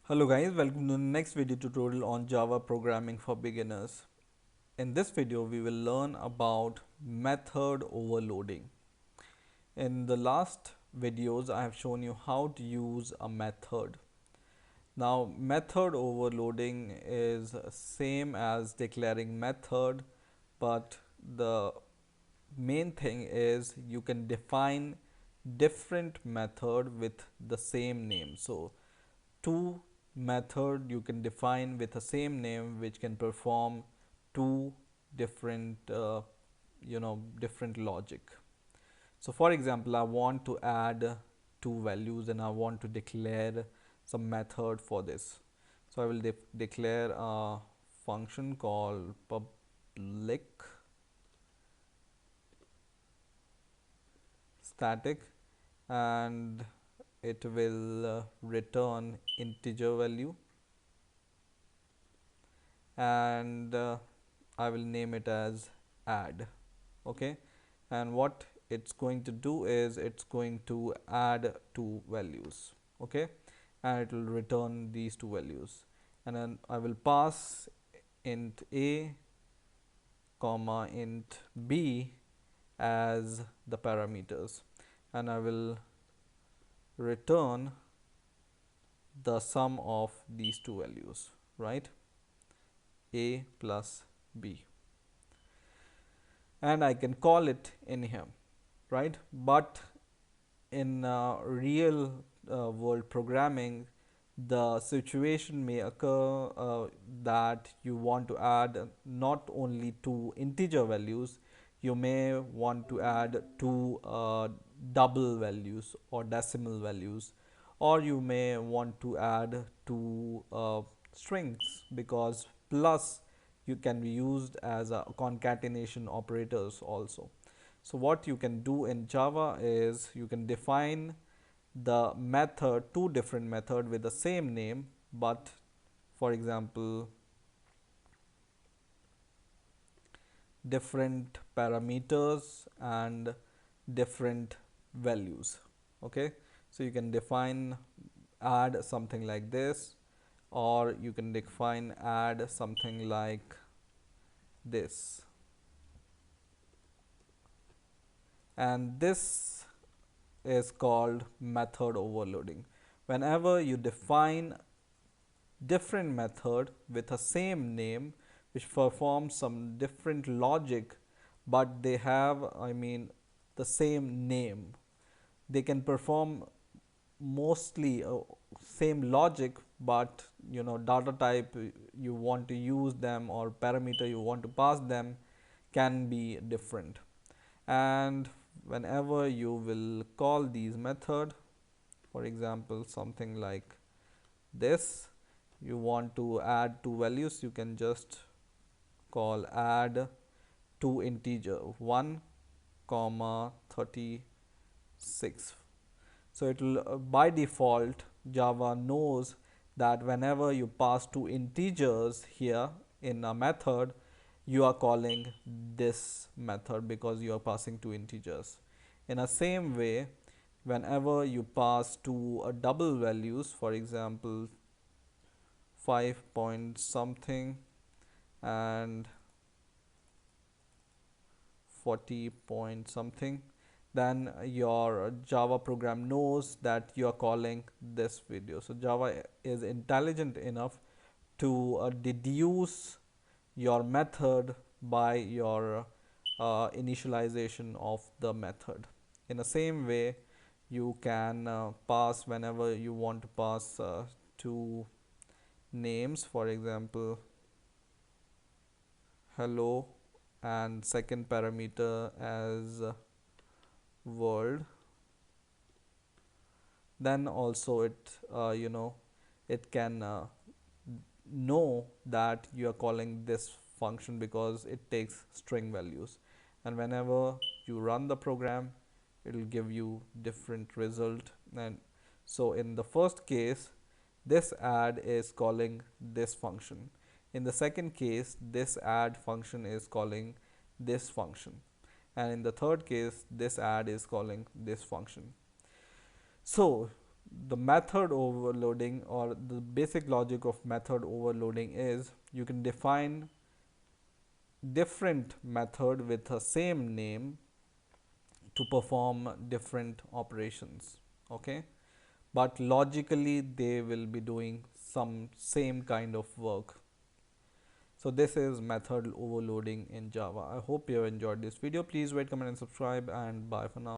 Hello guys, welcome to the next video tutorial on Java programming for beginners. In this video, we will learn about method overloading. In the last videos, I have shown you how to use a method. Now, method overloading is same as declaring method, but the main thing is you can define different method with the same name. So two method you can define with the same name which can perform two different different logic. So for example, I want to add two values and I want to declare some method for this. So I will declare a function called public static, and it will return integer value, and I will name it as add. Okay, and what it's going to do is it's going to add two values. Okay, and it will return these two values, and then I will pass int a comma int b as the parameters, and I will return the sum of these two values, right? A plus b, and I can call it in here, right? But in real world programming, the situation may occur that you want to add not only two integer values, you may want to add two double values or decimal values, or you may want to add two strings, because plus you can be used as a concatenation operators also. So what you can do in Java is you can define the method, two different method with the same name, but for example different parameters and different values. Okay, so you can define add something like this, or you can define add something like this, and this is called method overloading. Whenever you define different method with the same name which performs some different logic, but they have, the same name, they can perform mostly same logic, but data type you want to use them or parameter you want to pass them can be different. And whenever you will call these method, for example something like this, you want to add two values, you can just call add two integer 1 comma 36. So it will by default Java knows that whenever you pass two integers here in a method, you are calling this method because you are passing two integers. In the same way, whenever you pass two double values, for example 5 point something and 40 point something, then your Java program knows that you are calling this video. So Java is intelligent enough to deduce your method by your initialization of the method. In the same way, you can pass whenever you want to pass two names, for example hello, and second parameter as world, then also it can know that you are calling this function because it takes string values, and whenever you run the program it will give you different result. And so in the first case, this add is calling this function. In the second case, this add function is calling this function, and in the third case this add is calling this function. So The method overloading, or the basic logic of method overloading, is you can define different method with the same name to perform different operations. Okay, but logically they will be doing some same kind of work. So this is method overloading in Java. I hope you have enjoyed this video. Please rate, comment and subscribe, and bye for now.